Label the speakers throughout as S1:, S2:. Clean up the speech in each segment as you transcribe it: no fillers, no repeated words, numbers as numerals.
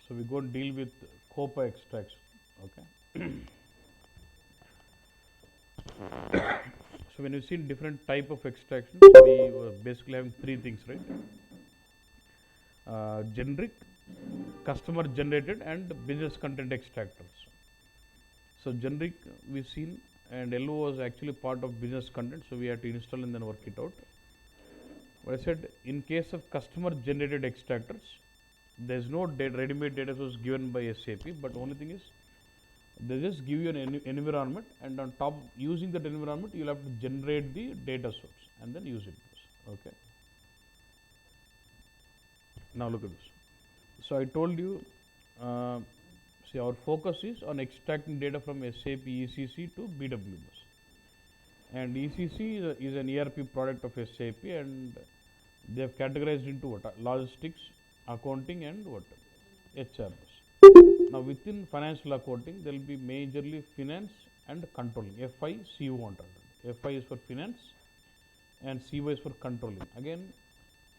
S1: So we go and deal with COPA extraction. Okay. So when you see different type of extractions, we were basically having three things, right? Generic, customer generated, and business content extractors. So generic we've seen, and LO was actually part of business content, so we had to install and then work it out. But I said in case of customer generated extractors, there is no ready-made data source given by SAP, but only thing is they just give you an environment, and on top using that environment you'll have to generate the data source and then use it. Okay. Now look at this. So I told you, see, our focus is on extracting data from SAP ECC to BW bus. And ECC is an ERP product of SAP, and they have categorized into what? Logistics, accounting, and what? HR bus. Now within financial accounting, there will be majorly finance and controlling. FI, CO antaru. FI is for finance and CO is for controlling. Again,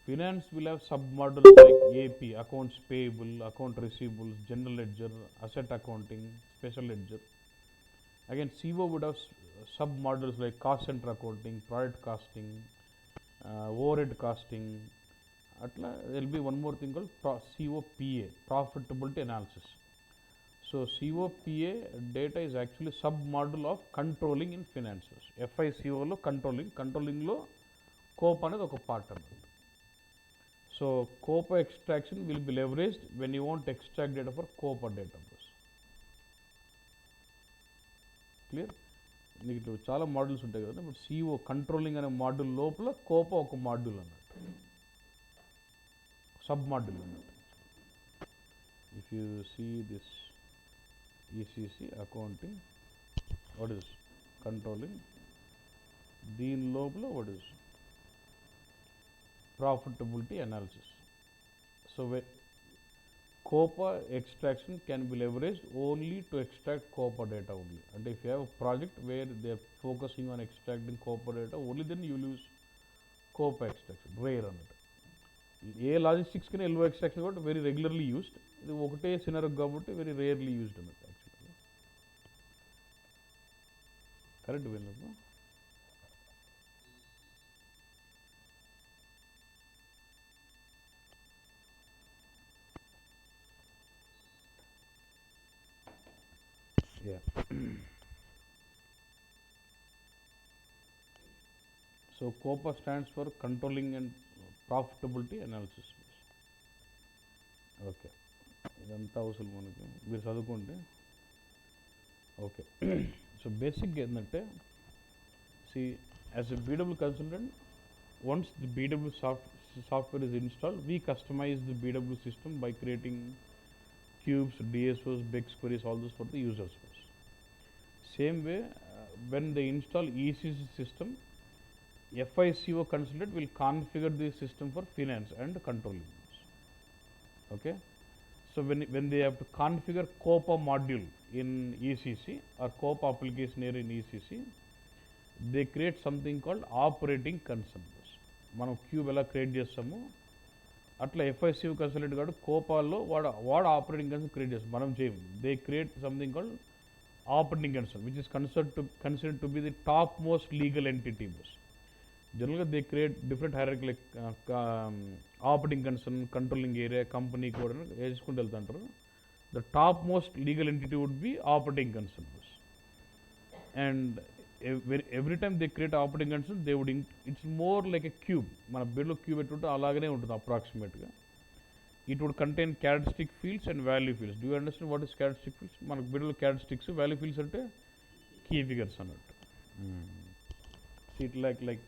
S1: finance will have sub-modules like AP, accounts payable, account receivables, general ledger, asset accounting, special ledger. Again, CO would have sub-modules like cost center accounting, product costing, overhead costing. There will be one more thing called COPA, Profitability Analysis. So COPA data is actually sub-module of controlling in finances. FICO lo controlling lo COPA another oka part another. So COPA extraction will be leveraged when you want to extract data for COPA database. Clear? మీకు చాలా modules ఉంటాయి కదా, but CO controlling అనే module లోపల COPA ఒక module అన్నట్టు, sub module అన్నట్టు. If you see this ECC accounting, what is controlling, దీని లోపల what is profitability analysis. So COPA extraction can be leveraged only to extract COPA data only. And if you have a project where they are focusing on extracting COPA data, only then you will use COPA extraction. Rare on it. A logistics can LO extraction got very regularly used. The okate scenario got very rarely used on it actually. Correct, no? Yeah. So COPA stands for controlling and profitability analysis. Okay. ఇదంతా అవసరం మనకి, మీరు చదువుకుంటే okay. So బేసిక్గా ఏంటంటే, C as a BW consultant, once the BW software is installed, we customize the BW system by creating cubes, DSOs, BEX queries, all this for the users. Same way, when they install ECC system, FICO consultant will configure the system for finance and controlling. Okay. So when they have to configure COPA module in ECC or COPA application area in ECC, they create something called operating concern. మనం cube ఎలా create చేస్తామో అట్లా FICO consultant కాదు కోపాలో వాడు operating concern create చేస్తాం, మనం చేయము. They create something called operating concern, which is considered to be the top most legal entity. Generally, they create different hierarchy like operating concern, controlling area, company code. The top most legal entity would be operating concern. And every time they create operating concern, they would it's more like a cube. Mana below cube alagane untundi approximately. It would contain characteristic fields and value fields. Do you understand what is characteristic fields? మనకు బిడ్డలో characteristics, value fields అంటే key figures అన్నట్టు. See it like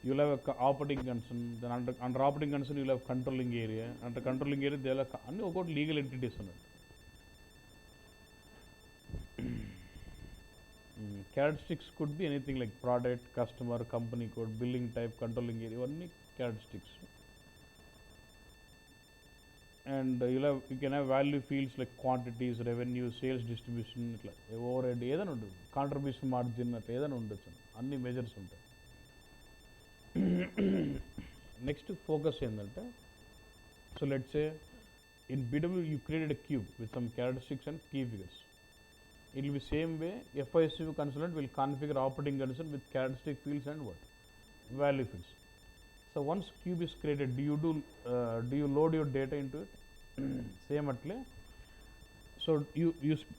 S1: you'll have a operating concern, then under operating concern you'll have controlling area, under controlling area they'll have అన్ని ఒకటి legal entities అన్నట్టు. Characteristics could be anything like product, customer, company code, billing type, controlling area, ఇవన్నీ characteristics. And you can have value fields like quantities, revenue, sales distribution, overhead, ఏదైనా ఉంటుంది, contribution margin అట్లా ఏదైనా ఉండొచ్చు, అన్ని మెజర్స్ ఉంటాయి. Next focus ఏంటంటే, so let's say in BW you created a cube with some characteristics and key figures. It will be same way FISU consultant will configure operating condition with characteristic fields and what? Value fields. So once cube is created, do you load your data into it? Same atle. So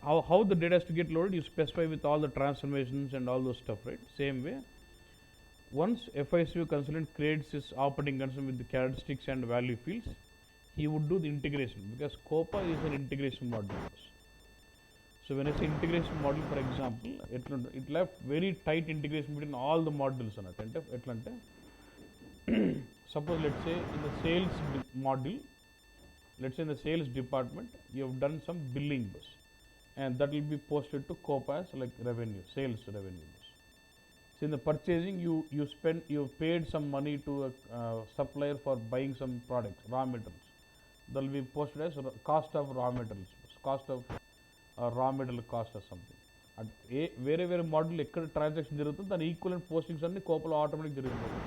S1: how the data has to get loaded, you specify with all the transformations and all those stuff, right? Same way. Once FISU consultant creates his operating condition with the characteristics and value fields, he would do the integration, because COPA is an integration module. So when I say integration module, for example, it will have very tight integration between all the modules. Suppose let's say in the sales module, let's say in the sales department, you have done some billing bus, and that will be posted to COPA as like revenue, sales revenue bus. So in the purchasing, you paid some money to a supplier for buying some products, raw materials. That will be posted as cost of raw materials, cost of raw material cost or something. And where model ekkada transaction jarugutundo then equivalent postings anni COPA lo automatic jarigipothundi,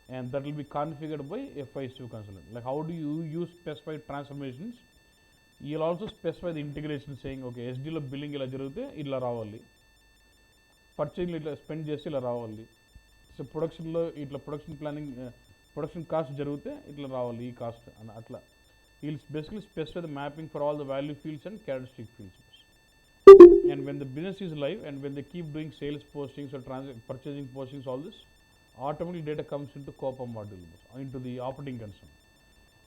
S1: and that will be configured by FISU consultant. Like how do you use specified transformations? You will also specify the integration, saying okay, SD lo billing ila jarugute illa ravali, purchasing lo ila spend chesi ila ravali, so production lo itla production planning production cost jarugute itla ravali ee cost ana atla. He will basically specify the mapping for all the value fields and characteristic fields. And when the business is live and when they keep doing sales postings or purchasing postings, all this, automatically data comes into COPA module, into the operating concern.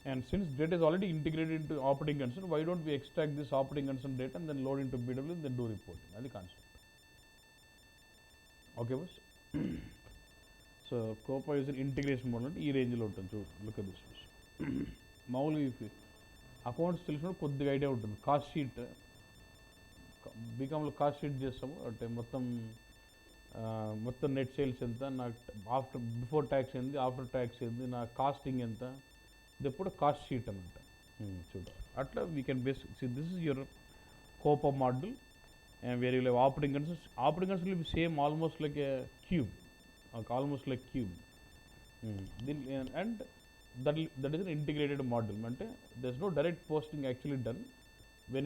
S1: And since data is already integrated into operating concern, why don't we extract this operating concern data and then load into BW and then do reporting? That's the concept. Okay, boss? So COPA is an integration model. This range lo untundi. Look at this. Maulli if accounts తెలిసినప్పుడు కొద్దిగా idea ఉంటుంది. Cost sheet బీకామ్లో cost sheet చేస్తాము అంటే మొత్తం net sales ఎంత, నాకు before tax ఏంది, after tax ఏంది, నా కాస్టింగ్ ఎంత, ఇది ఎప్పుడు కాస్ట్ షీట్ అనమాట. చూడ అట్లా we can this is your Copa model, and where you live operating conditions will be same almost like A cube, and that is an integrated model. There is no direct posting actually done. When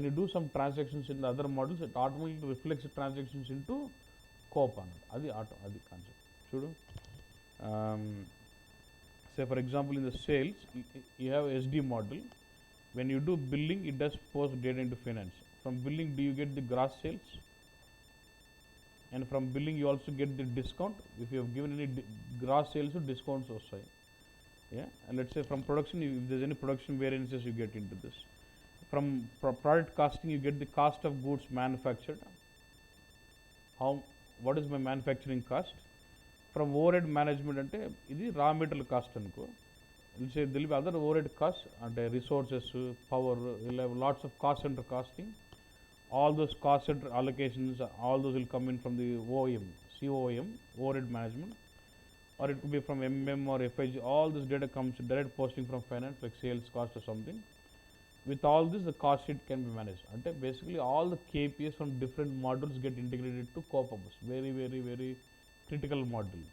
S1: you do some transactions in the other models, it automatically reflects the transactions into COPA. That's the concept. Say for example in the sales, you have SD model. When you do billing, it does post data into finance. From billing, do you get the gross sales? And from billing, you also get the discount. If you have given any gross sales, discounts also. Yeah, and let's say from production, if there's any production variances, you get into this. From product costing, you get the cost of goods manufactured. What is my manufacturing cost? From overhead management, ante idi raw material cost anko. Let's say there will be other overhead costs, ante resources, power. You'll have lots of cost center costing. All those cost center allocations, all those will come in from the OEM, COM, overhead management. Or it could be from MM or FIG. All this data comes direct posting from finance, like sales cost or something. With all this, the cost sheet can be managed. And basically, all the KPIs from different modules get integrated to COPA bus. Very, very, very critical module.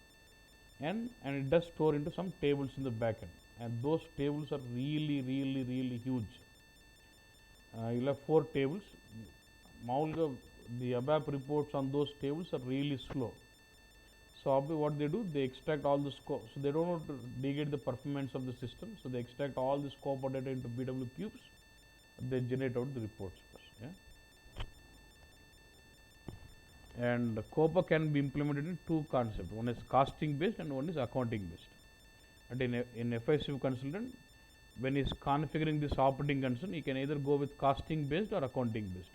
S1: And it does store into some tables in the backend. And those tables are really, really, really huge. You'll have 4 tables. The ABAP reports on those tables are really slow. So what they do, they extract all the scope. So they don't want to negate the performance of the system. So they extract all the scope data into BW cubes. They generate out the reports first. Yeah. And COPA can be implemented in 2 concepts. One is costing based and one is accounting based. And in FISU consultant, when he is configuring this operating concern, he can either go with costing based or accounting based.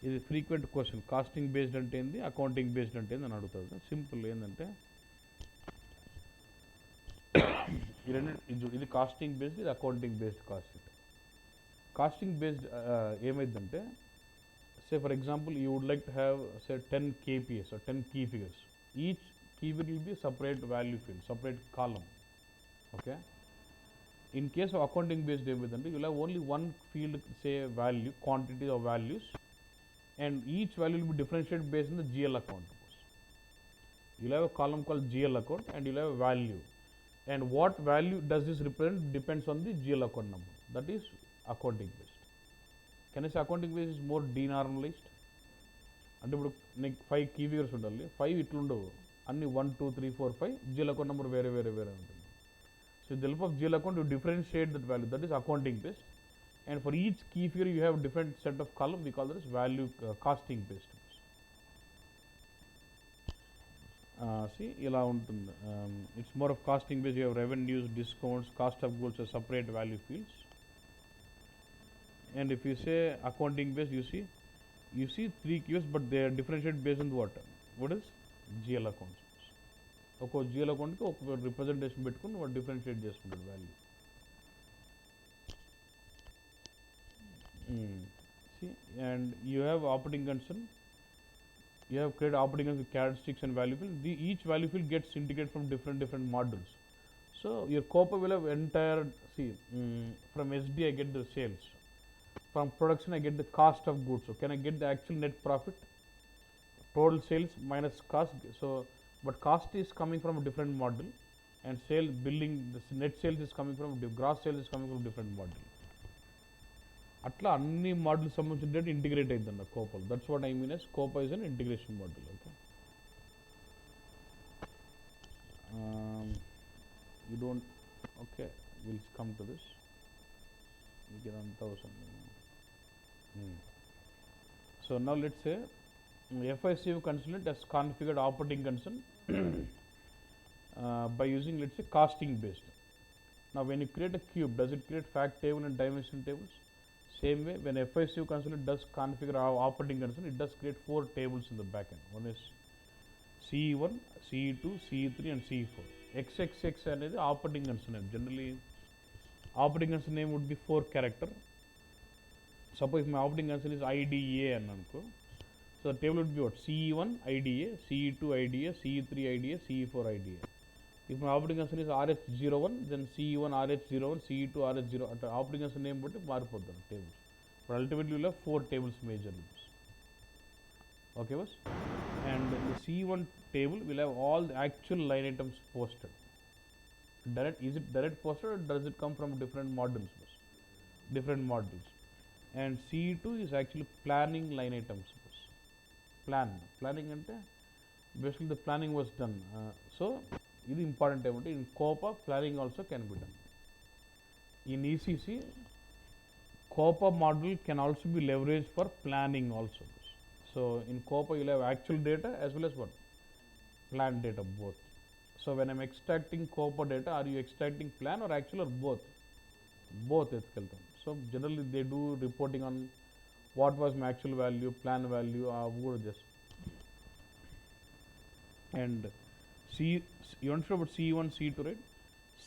S1: ఇది frequent question. Casting based అంటే ఏంది, accounting based అంటే ఏంది అని అడుగుతారు. Simple ఏంటంటే ఇది costing based, ఇది అకౌంటింగ్ బేస్డ్ కాస్టింగ్ బేస్డ్ ఏమైందంటే, say for example you would like to have say 10 KPIs or 10 key figures. Each key figure will be separate value field, separate column. Okay. In case of accounting based ఏమైందంటే, you will have only one field, say value, quantity of values, and each value will be differentiated based on the GL account. You'll have a column called GL account and you'll have a value. and what value does this represent depends on the GL account number. That is accounting based. Can I say accounting based is more denormalized? అంటే ఇప్పుడు నీకు 5 key figures ఉండాలి, 5 ఇట్లుండవు, అన్ని 1 2 3 4 5 GL account number వేరే ఉంటుంది. So with the help of GL account you differentiate that value, that is accounting based, and for each key figure you have different set of column, we call that as value costing based. See ఇలా ఉంటుంది. It's more of costing based. You have revenues, discounts, cost of goods as separate value fields. And if you say accounting based, you see 3 keywords, but they are differentiated based on what? What is GL accounts? ఒక GL అకౌంట్కి ఒక representation పెట్టుకుని వాడు differentiate చేసుకుంటాడు value. See, and you have operating concern. You have created operating concern with characteristics and value field. Each value field gets integrated from different modules. So your COPA will have entire, from SD I get the sales. From production I get the cost of goods. So can I get the actual net profit? Total sales minus cost. So but cost is coming from a different model, and sale billing, the net sales is coming from, gross sales is coming from different model. అట్లా అన్ని models సంబంధించిన integrate అయిందన్న COPA. That's what I mean is COPA is an integration model. Okay, you don't, okay, will come to this. మీకు ఇదంతా అవసరం. So now let's say FICU consultant has configured operating concern by using, let's say, costing based. Now when you create a cube, does it create fact table and dimension tables? Same way, when FICU consultant does configure our operating concern, it does create 4 tables in the backend. One is CE1, CE2, CE3 and CE4. XXX అనేది operating concern name. Generally operating concern name would be 4 character. Suppose my operating concern is IDA అని అనుకో. So the table would be what? CE1 IDA, CE2 IDA, CE3 IDA, CE4 IDA. If my operating concern is RH01, then CE1 RH01, CE2 RH0. At operating concern name but మారిపోతారు tables. But ultimately you will have 4 tables majorly. Okay, boss? And the CE1 table will have all the actual line items posted. Is it direct posted or does it come from different modules? Boss? Different modules. And CE2 is actually planning line items. Planning అంటే basically the planning was done. So ఇది important ఏమంటే in Copa planning also can be done. In ECC Copa module can also be leveraged for planning also. So in COPA you'll have actual data as well as what? Planned data, both. So when I'm extracting COPA data, are you extracting plan or actual or both? Both ఎత్తుకెళ్తాం. So generally they do reporting on what was my actual value, plan value, would just. And you understand about CE1, CE2, right?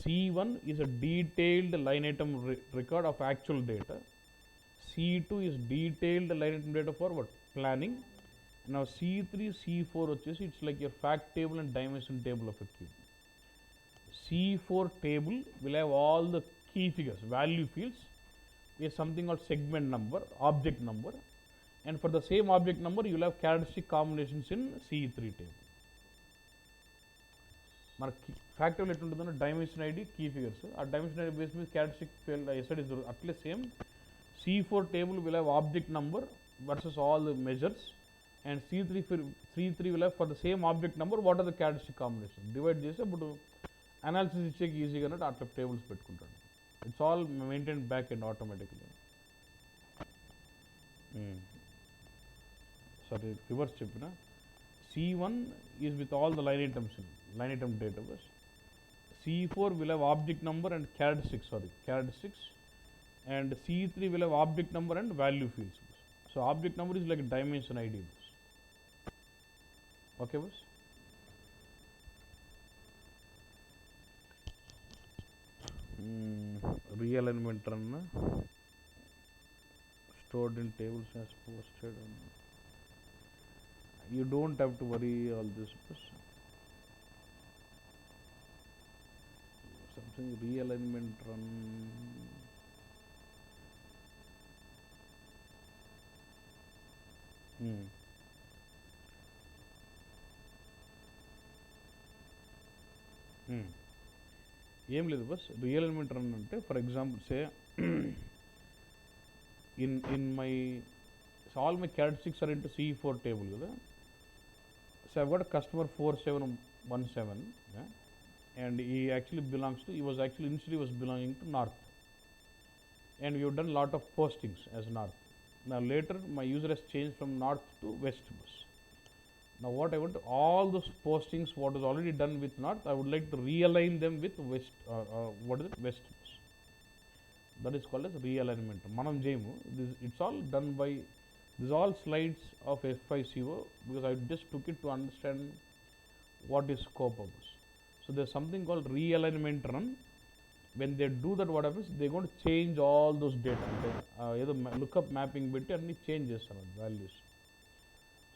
S1: CE1 is a detailed line item record of actual data. CE2 is detailed line item data for what? Planning. Now CE3, CE4 వచ్చేసి it's like your fact table and dimension table of a cube. CE4 table will have all the key figures, value fields, is something called segment number, object number, and for the same object number you will have characteristic combinations in CE3 table. మన fact table ఎట్లుంటుందంటే dimension ID key figures, ఆ dimension ID base మీద characteristic field SID అట్లే same C4 table will have object number versus all the measures, and C3 will have for the same object number what are the characteristic combination. Divide చేసి అప్పుడు analysis ఇచ్చేకి ఈజీగా అన్నట్టు అట్లా tables పెట్టుకుంటాడు. It's all maintained back end automatically. Sorry, reverse cheppina. C1 is with all the line items in line item data. C4 will have object number and characteristics, and C3 will have object number and value fields. So object number is like a dimension ID. Okay, boss? Realignment run stored in tables as posted. You don't have to worry all this. Something realignment run. ఏం లేదు bus realignment run అంటే for example say in my, so all my characteristics are into C4 table కదా. So I've got a customer 4717, yeah? And he actually belongs to, he was actually initially was belonging to north, and we have done lot of postings as north. Now later my user has changed from north to west bus. Now what I want to, all those postings what is already done with north, I would like to realign them with west, what is it, west bus. That is called as realignment. Manam jayemu, it's all done by, these all slides of FICO, because I just took it to understand what is COPA bus. So there's something called realignment run. When they do that, what happens, they're going to change all those data. Either lookup mapping betti anni change chestaru values.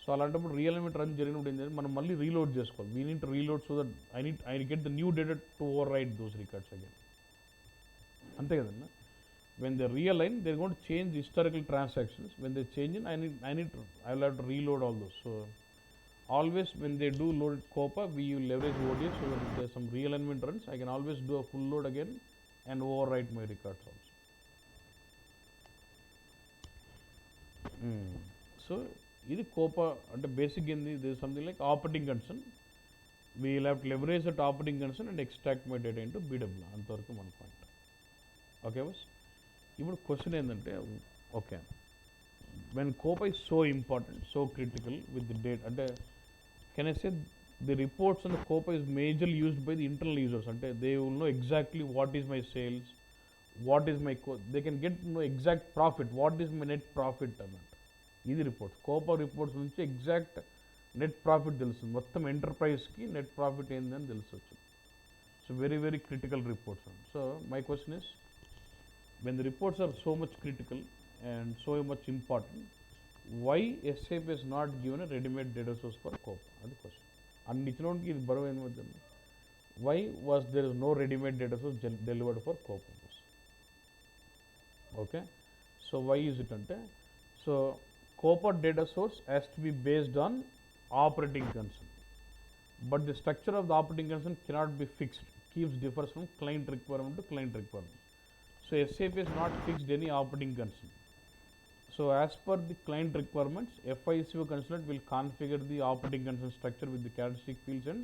S1: So అలాంటప్పుడు realignment run జరిగినప్పుడు ఏంటంటే మనం మళ్ళీ reload చేసుకోవాలి. We need to reload so that I get the new data to over right those records again. అంతే కదన్నా. When they realign, they're going to change historical transactions. When they change in, I will have to reload all those. So always when they do load COPA, we will leverage ODS so that if there's some realignment runs, I can always do a full load again and overwrite my records also. So ఇది COPA అంటే basic ఏంది, there is something like operating concern. We will have to leverage that operating concern and extract my data into BW. అంతవరకు మన point. Okay bus. ఇప్పుడు question ఏంటంటే, okay when COPA is so important, so critical with the data, అంటే can I say the reports on the COPA is majorly used by the internal users. అంటే they will know exactly what is my sales, what is my they can get know exact profit, what is my net profit అన్నట్టు. ఇది reports, COPA reports నుంచి exact net profit తెలుస్తుంది, మొత్తం ఎంటర్ప్రైజ్కి net profit ఏందని తెలుసొచ్చు. So very very critical reports. So my question is, when the reports are so much critical and so much important, why SAP has not given a ready-made data source for COPA? That's the question. And ఇచ్చినోడికి ఇది బరువు ఏమవుతుంది? Why was there is no ready-made data source delivered for COPA? Okay, so why is it ante, so COPA data source has to be based on operating concern, but the structure of the operating concern cannot be fixed, keeps differs from client requirement to client requirement. So SAP has not fixed any operating concern. So as per the client requirements, FICO consultant will configure the operating concern structure with the characteristic fields and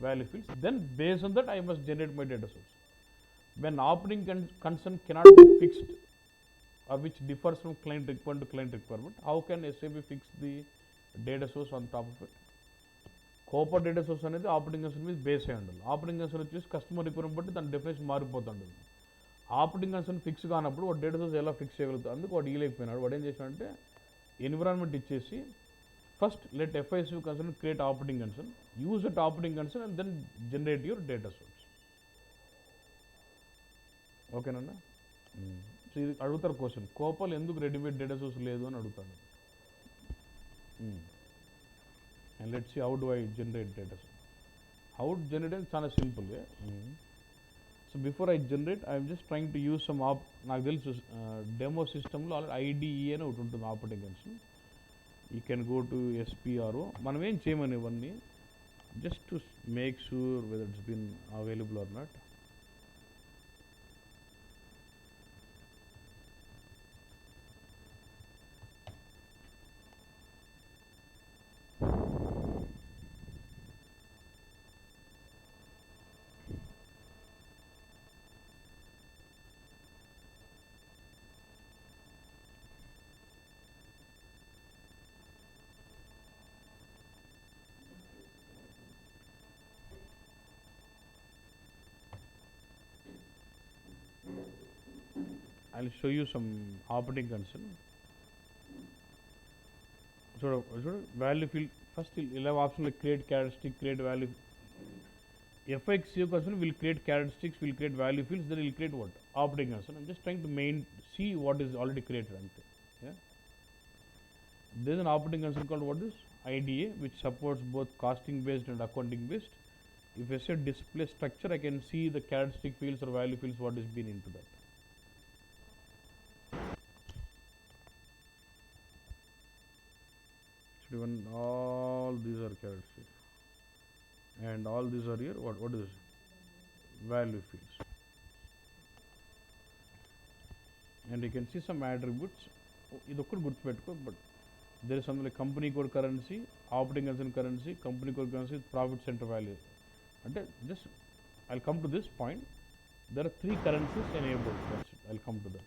S1: value fields. Then based on that, I must generate my data source. When operating concern cannot be fixed, or which differs from client requirement to client requirement, how can SAP fix the data source on top of it? COPA data source అనేది operating concern మీద base అయి ఉండాలి. Operating concern వచ్చేసి customer requirement బట్టి దాని definition మారిపోతుంటుంది. Operating concern fix కానప్పుడు వాడు data source ఎలా ఫిక్స్ చేయగలుగుతాడు? అందుకు వాడు ఇయలేకపోయినాడు. వాడు ఏం చేశాడంటే ఎన్విరాన్మెంట్ ఇచ్చేసి first let FICO concern create operating concern, use that operating concern and then generate your data source. ఓకేనండి. సో ఇది అడుగుతారు క్వశ్చన్, కోపాలు ఎందుకు రెడీమేడ్ డేటా సోర్స్ లేదు అని అడుగుతాడు. And let's see how do I generate data source. How generate అనేది చాలా సింపుల్గా. So before I generate I'm just trying to use some నాకు తెలుసు డెమో సిస్టంలో ఆల్రెడీ IDE అని ఒకటి ఉంటుంది operating concern. You can go to SPRO. మనం ఏం చేయమని ఇవన్నీ just to make sure whether it's been available or not. I'll show you some operating concern. So value field, first you'll have option like create characteristic, create value. FICO concern will create characteristics, will create value fields, then will create what? Operating concern. I'm just trying to see what is already created. Yeah? There's an operating concern called what is IDA, which supports both costing based and accounting based. If I say display structure, I can see the characteristic fields or value fields what is been into that. Even all these are characteristics and all these are here what is value fields. and you can see some attributes. This is good, but there is something like company code currency, operating concern currency, company code currency, profit center value. And just I'll come to this point. There are 3 currencies enabled. That's it. I'll come to that.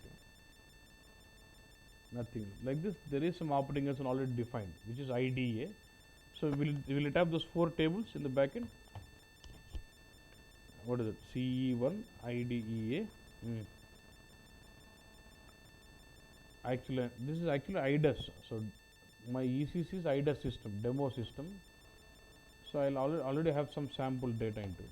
S1: Nothing like this. There is some operating concern already defined, which is IDA. So will it have those 4 tables in the backend? What is it? CE1 IDEA. Actually, this is actually IDAS. So my ECC is IDAS system, demo system. So I'll already have some sample data into it.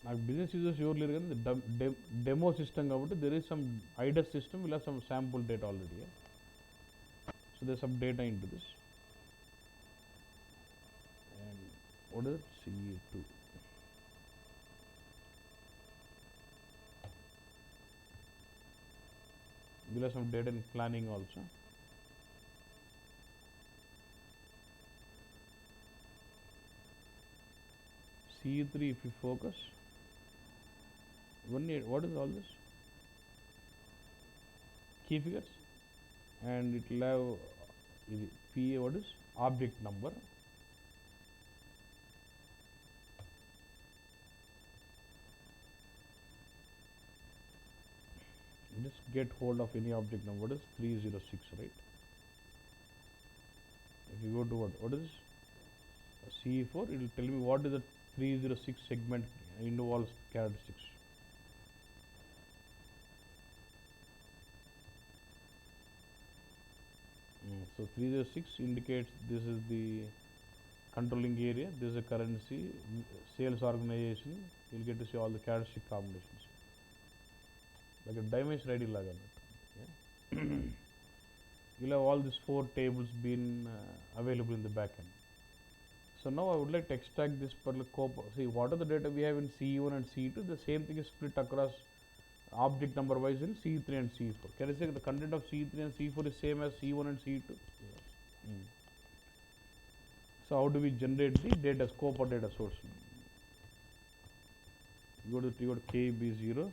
S1: Now business users surely the demo system about there is some IDAS system will have some sample data already. So there's some data into this. And what is it? CE2. We'll have some data in planning also. CE3 if you focus. What is all this? Key figures, and it will have PA, what is object number. Just get hold of any object number. What is 306, right? If you go to what is CE4, it will tell me what is the 306 segment involves characteristics. So 306 indicates this is the controlling area, this is a currency, sales organization. You'll get to see all the characteristic combinations. Like a dimension ID laga. You'll have all these 4 tables been available in the backend. So now I would like to extract this particular COPA. See, what are the data we have in CE1 and CE2? The same thing is split across object number wise in C3 and C4. Can I say the content of C3 and C4 is same as C1 and C2? Yes. So how do we generate the data, COPA data source? You go to KB0.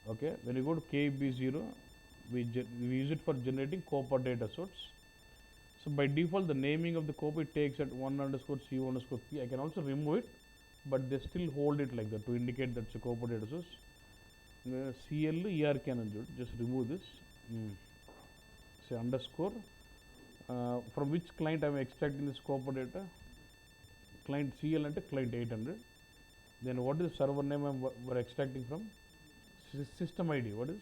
S1: Okay, when you go to KB0, we use it for generating COPA data source. So by default, the naming of the COPA takes at 1_C1_P. I can also remove it, but they still hold it like that to indicate that's a COPA data source. CL ER can just remove this. Say underscore. From which client I am extracting this COPA data? Client CL and client 800. Then what is the server name we're extracting from? System ID. What is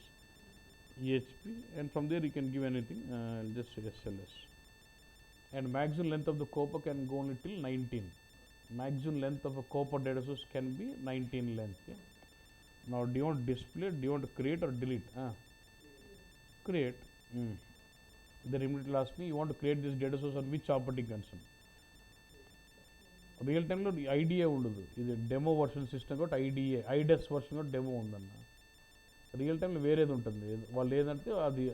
S1: EHP? And from there you can give anything. I'll just say SLS. And maximum length of the COPA can go only till 19. Maximum length of a COPA data source can be 19 length. Yeah? Now, do you want to display? Do you want to create or delete? Create. Then immediately ask me, you want to create this data source on which operating concern? Real time lo IDA ఉండదు. ఇది demo version system కాబట్టి IDA IDES version కూడా demo ఉందన్న. Real టైంలో వేరేది ఉంటుంది. వాళ్ళు ఏదంటే అది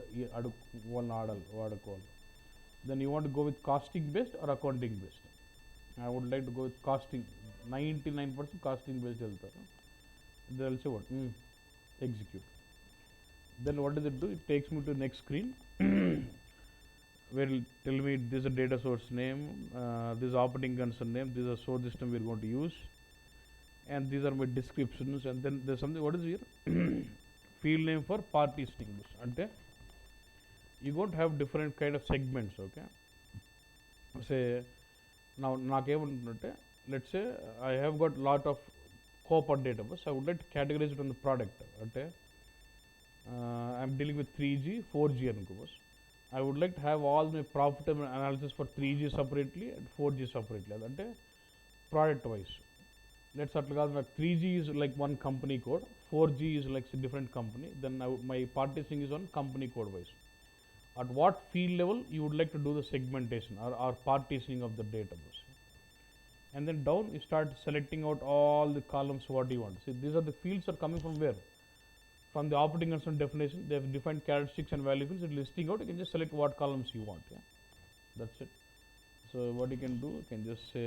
S1: వాళ్ళని వాడుకోవాలి. Then you want to go with costing based or accounting based? I would like to go with costing. 99% costing based వెళ్తారు. They'll say what? Execute. Then what does it do? It takes me to next screen where it will tell me this is a data source name, this is operating concern name, this is a source system we're going to use, and these are my descriptions. And then there's something, what is here? Field name for partitioning. Ante you're going to have different kind of segments. Okay, say now let's say I have got lot of COPA data, but I would like to categorize it on the product. Okay, I'm dealing with 3G, 4G and I would like to have all my profitable analysis for 3G separately and 4G separately. Ante product wise. Let's start like 3G is like one company code, 4G is like a different company. Then my partitioning is on company code wise. At what field level you would like to do the segmentation or partitioning of the database. And then down you start selecting out all the columns what you want. See, these are the fields are coming from where? From the operating concern definition. They have defined characteristics and value fields. It's listing out. You can just select what columns you want. Yeah, that's it. So what you can do, you can just say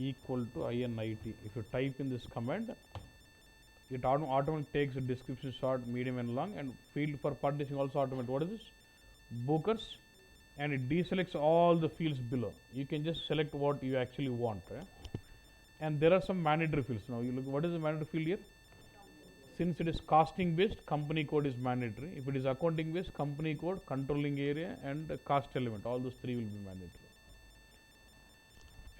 S1: equal to INIT. If you type in this command, it automatically takes a description short, medium and long, and field for partitioning also automatic. What is this? Bookers, and it deselects all the fields below. You can just select what you actually want, right? And there are some mandatory fields. Now you look, what is the mandatory field here? Since it is costing based, company code is mandatory. If it is accounting based, company code, controlling area and cost element, all those three will be mandatory.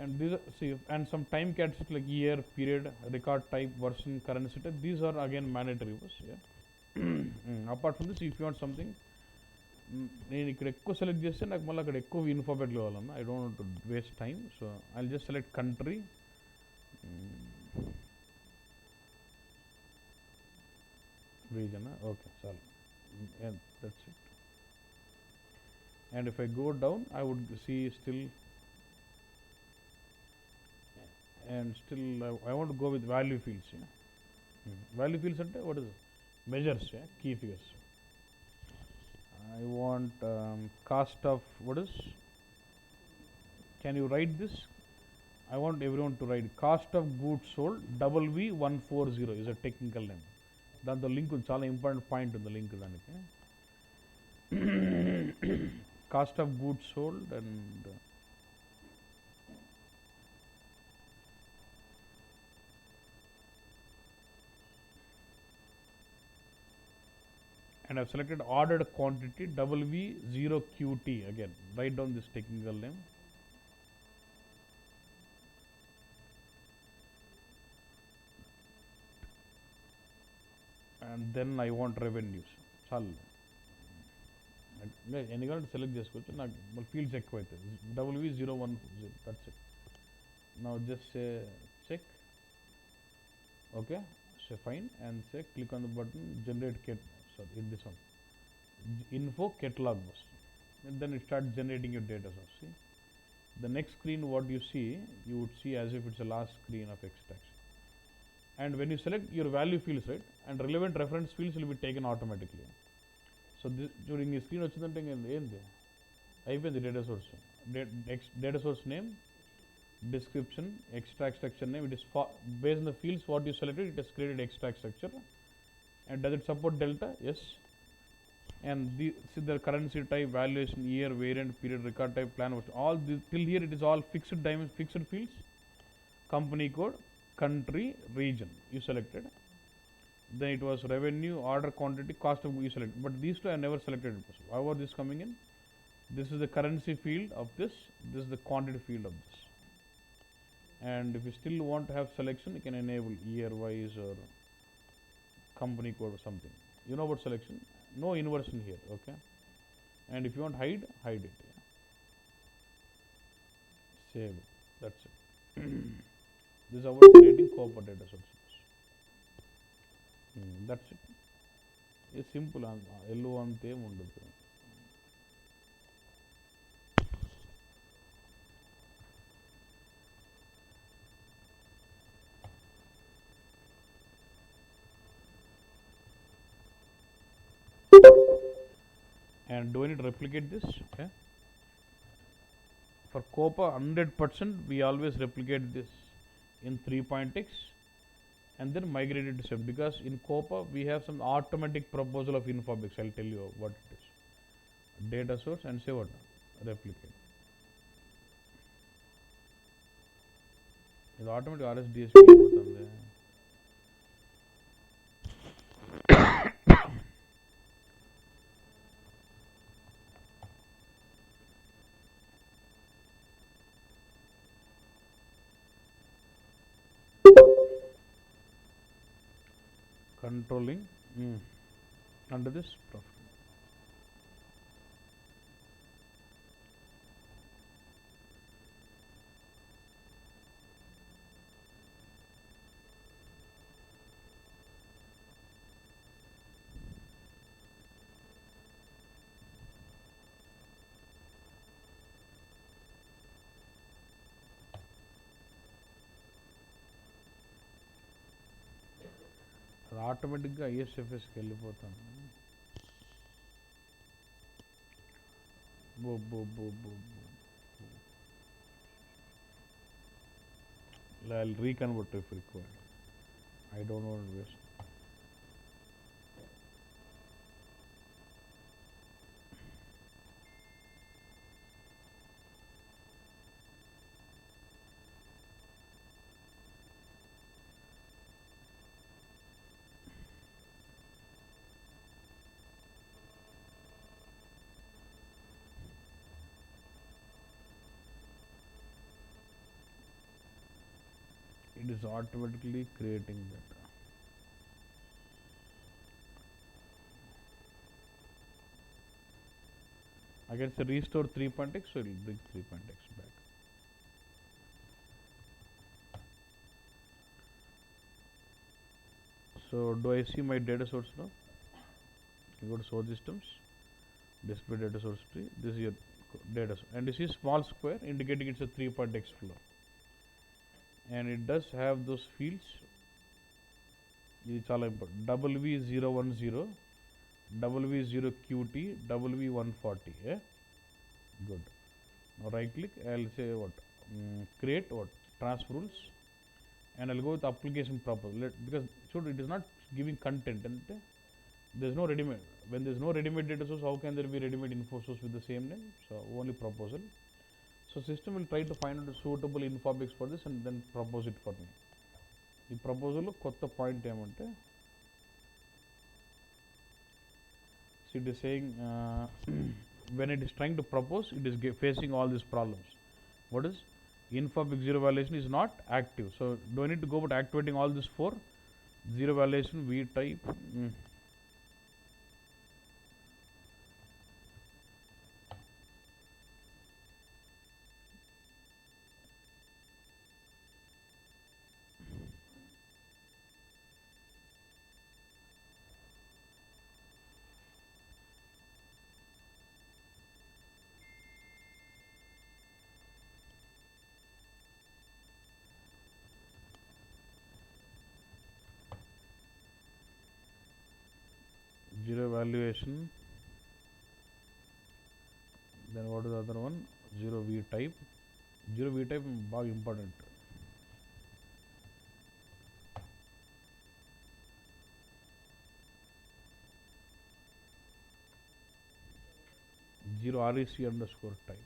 S1: And these are, see, and some time characteristics like year, period, record type, version, currency type, these are again mandatory. Yeah. Apart from this, if you want something, నేను ఇక్కడ ఎక్కువ select చేస్తే నాకు మళ్ళీ అక్కడ ఎక్కువ ఇన్ఫోబెట్ కావాలన్నా. I don't want to waste time, so I just select country, region. Okay, sorry, and that's it. And if I go down, I would see still, and still I want to go with value fields. Yeah. Value fields ante what is it? Measures, yeah, key figures. I want cost of, what is, can you write this? I want everyone to write cost of goods sold W140 is a technical name. దాంతో link చాలా important point ఉంది link దానికి. Cost of goods sold and I've selected ordered quantity W0QT. Again, write down this technical name. And then I want revenues. Chalu. Any kind select chesukochu. Naku fields ekku aithe. W010. That's it. Now just say check. Okay. Say fine, and say click on the button generate cat. Sorry, in this one. Info catalog was. And then it starts generating your data source. See? The next screen, what you see, you would see as if it's the last screen of extraction. And when you select your value fields, right, and relevant reference fields will be taken automatically. So this, during the screen వచ్చిందంటే ఏంది అయిపోయింది data source. Data source name, description, extract structure name. It is based on the fields what you selected, it has created extract structure. And does it support delta? Yes. And see the currency type, valuation, year, variant, period, record type, plan, all this, till here it is all fixed dimensions, fixed fields. Company code, country, region you selected. Then it was revenue, order quantity, cost of you selected. But these two I never selected. However, this coming in, this is the currency field of this is the quantity field of this. And if you still want to have selection, you can enable year wise or company code or something. You know about selection? No inversion here, okay? And if you want hide it. Yeah. Save it. That's it. This is about creating COPA data sources. That's it. It's simple. Ello ante undadu. And do I need to replicate this? Okay. For COPA 100% we always replicate this in 3.x and then migrate it to SAP, because in COPA we have some automatic proposal of Infobics. I'll tell you what it is. Data source and say what? Replicate. It's automatic RSDS. Controlling under this profit. ఆటోమేటిక్గా ఐఎస్ఎఫ్ఎస్కి వెళ్ళిపోతాను. I'll reconvert if required. I don't want to waste. It is automatically creating that. I can say restore 3.x, so it will bring 3.x back. So do I see my data source now? You go to source systems, display data source tree. This is your data source, and this is small square indicating it's a 3.x floor. And it does have those fields. This is all important. W010, W0QT, W140. Yeah? Good. Now right click. I'll say what? Create what? Transfer rules. And I'll go with application proposal. Because it is not giving content. And there's no ready-made. When there's no ready-made data source, how can there be ready-made info source with the same name? So only proposal. So system will try to find out a suitable infobix for this and then propose it for me. The proposal kotta point emante. So it is saying when it is trying to propose, it is facing all these problems. What is infobix zero validation is not active. So do I need to go about activating all these four? Zero validation, V type. Zero valuation. Then what is the other one? Zero V type. Zero V type is important. Zero REC underscore type.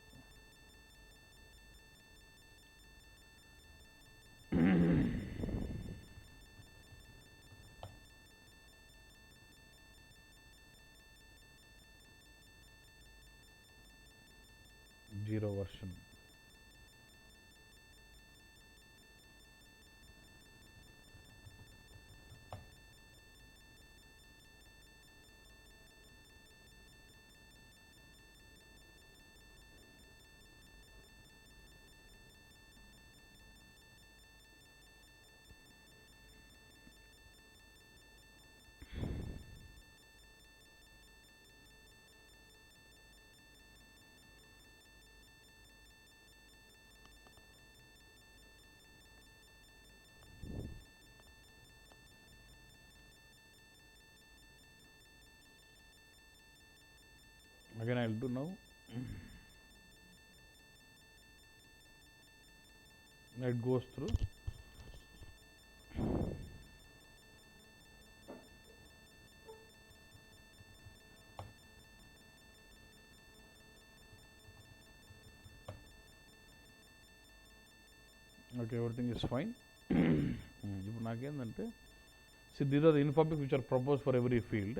S1: Zero version. Again, I'll do now. It goes through. Okay, everything is fine. See, these are the infobix which are proposed for every field.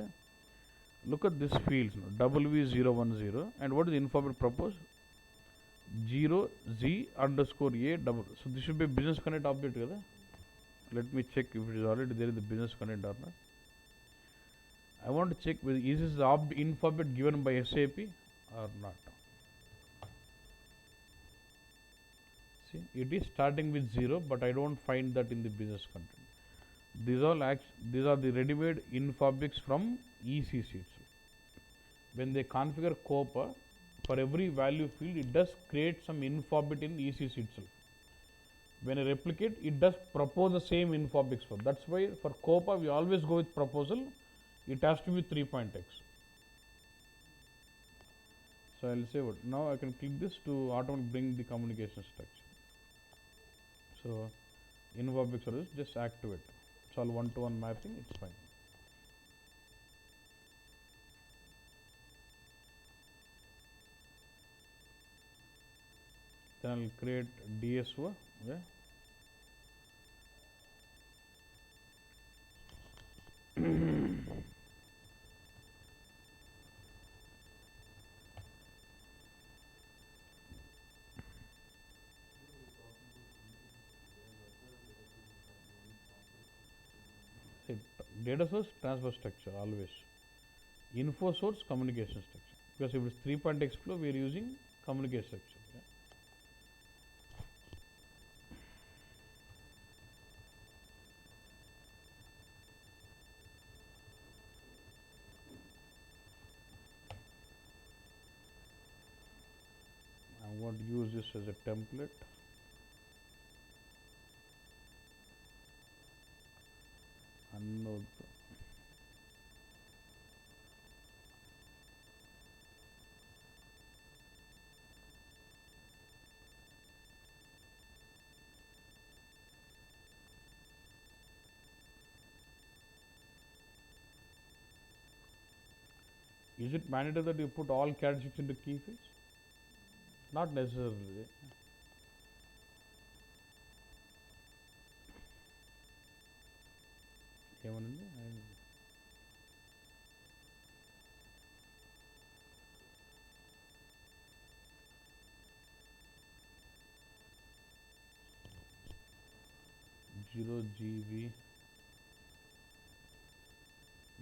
S1: Look at this fields now, W010, and what is the infobix proposed? 0 Z underscore A double. So this should be a business connect object. Kada? Let me check if it is already there in the business connect or not. I want to check whether is this the infobix given by SAP or not. See, it is starting with 0, but I don't find that in the business content. These are the ready-made infobix from ECC itself. When they configure COPA, for every value field, it does create some infobit in ECC itself. When I replicate, it does propose the same infobix for. That's why for COPA, we always go with proposal. It has to be 3.x. So I'll say what. Now I can click this to automatically bring the communication structure. So in object service, just activate. It's all one-to-one mapping, it's fine. Then I'll create DSO. Yeah. See, data source transfer structure always. Info source communication structure. Because if it's 3.x flow, we are using communication structure. Yeah. I'm going to use this as a template. Unknown. Is it mandatory that you put all characteristics into key fields? Not necessarily. ఏమనండి 0GB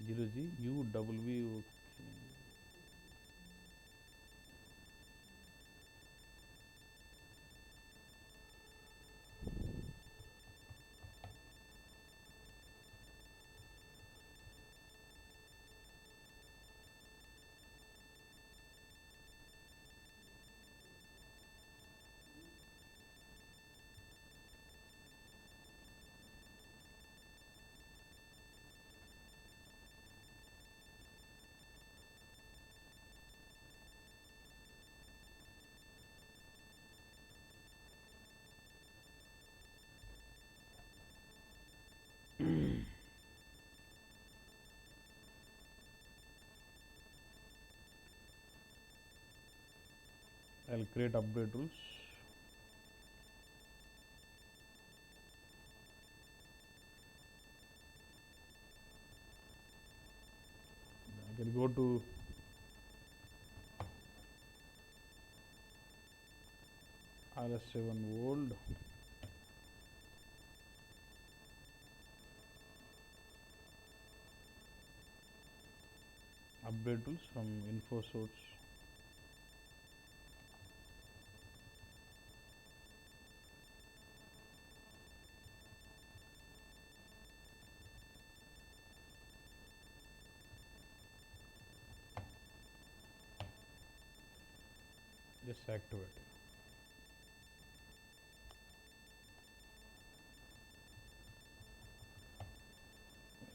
S1: 0G UW. I'll create update rules. I can go to RS7 old. Update tools from info source. Just activate.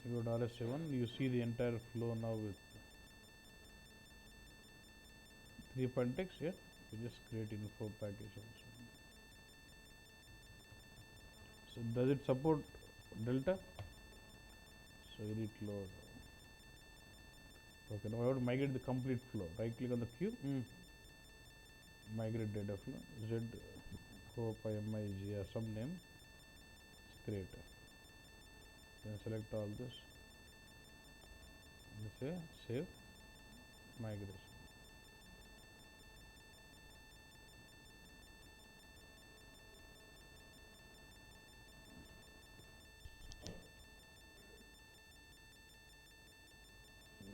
S1: You go to RS7, you see the entire flow now with 3.x. Yeah, you just create info package also. So does it support Delta? So edit load. Okay, now I have to migrate the complete flow. Right click on the queue. Migrate data flow. Z COPA MIG or some name. It's create. Then select all this. Let's say save migration.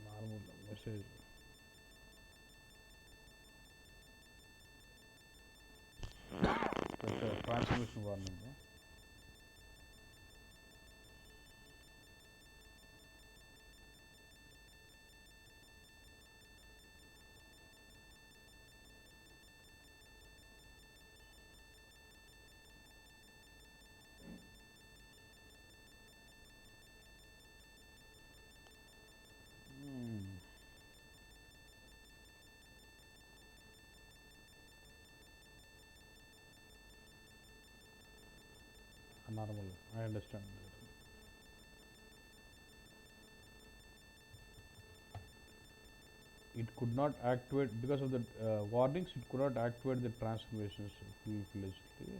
S1: Normal message. That's a transformation warning. Yeah? normal. I understand. It could not activate because of the warnings. It could not activate the transformations full-fledgedly.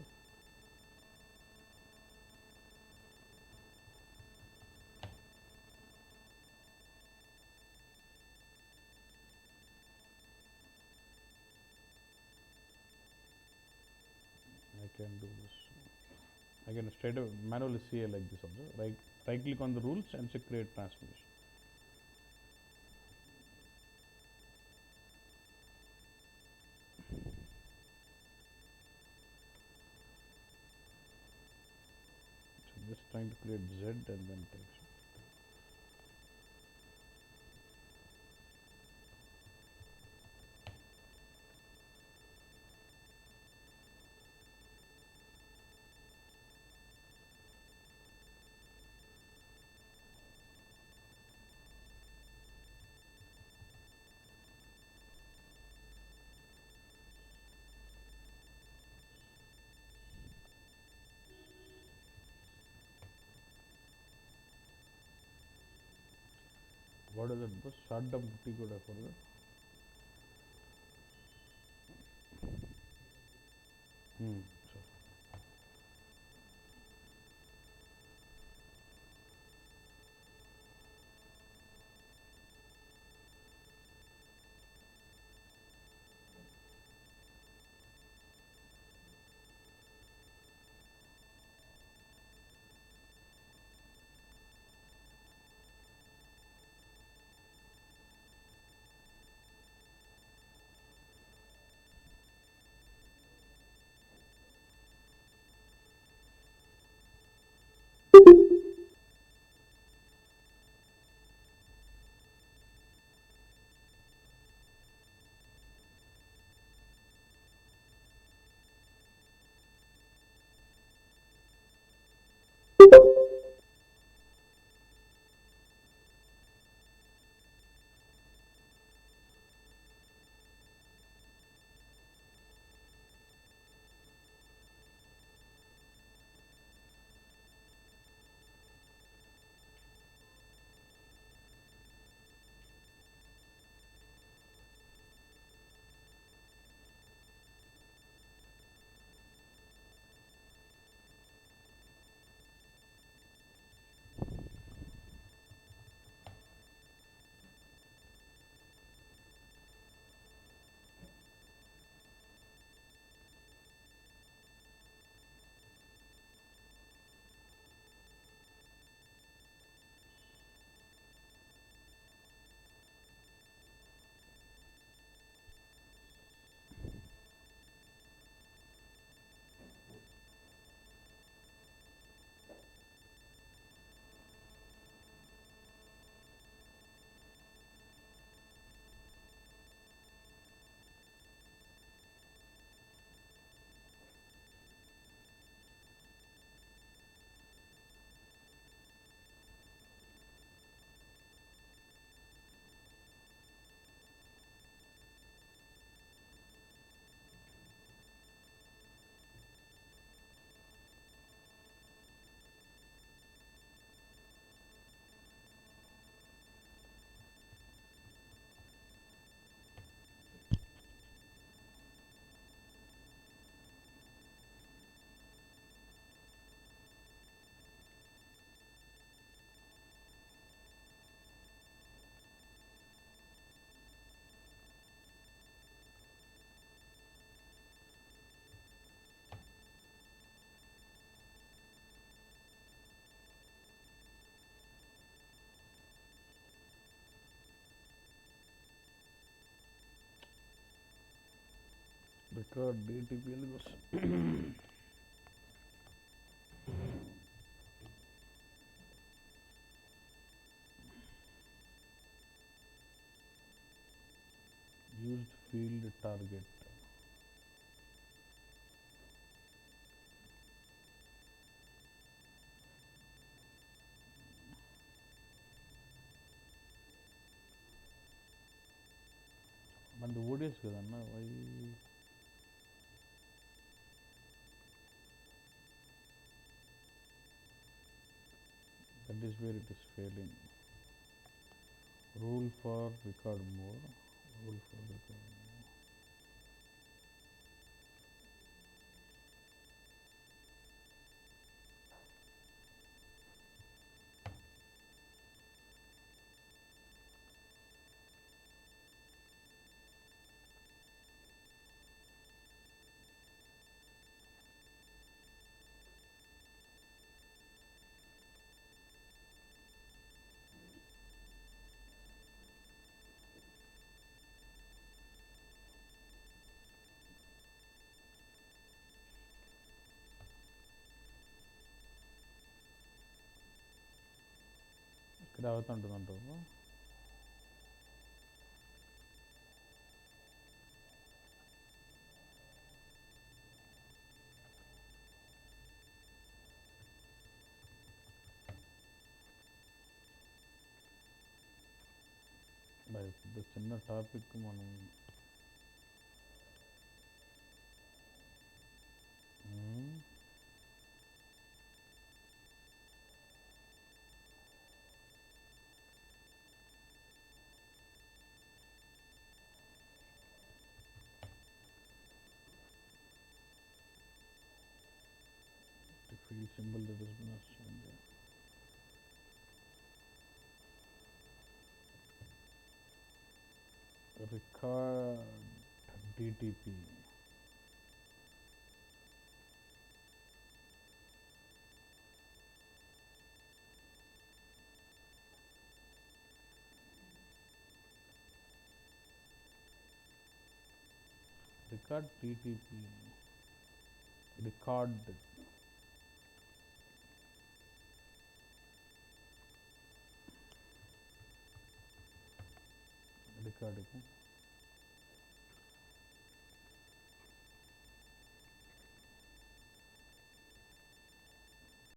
S1: I can do this. I can straight away manually CA like this also. Right click on the rules and say create transformation. So just trying to create Z and then text. What is it? The short dump T code I forgot. Sure. Record DTPL goes. Used field target. But the ODS kadana why That is where it is failing. Rule for record more. Rule for record more. ఇక్కడ అవుతుంటుందంటారు. పెద్ద చిన్న topic మనం field symbol that has been assigned there. Record DTP. Record DTP. Record. Record.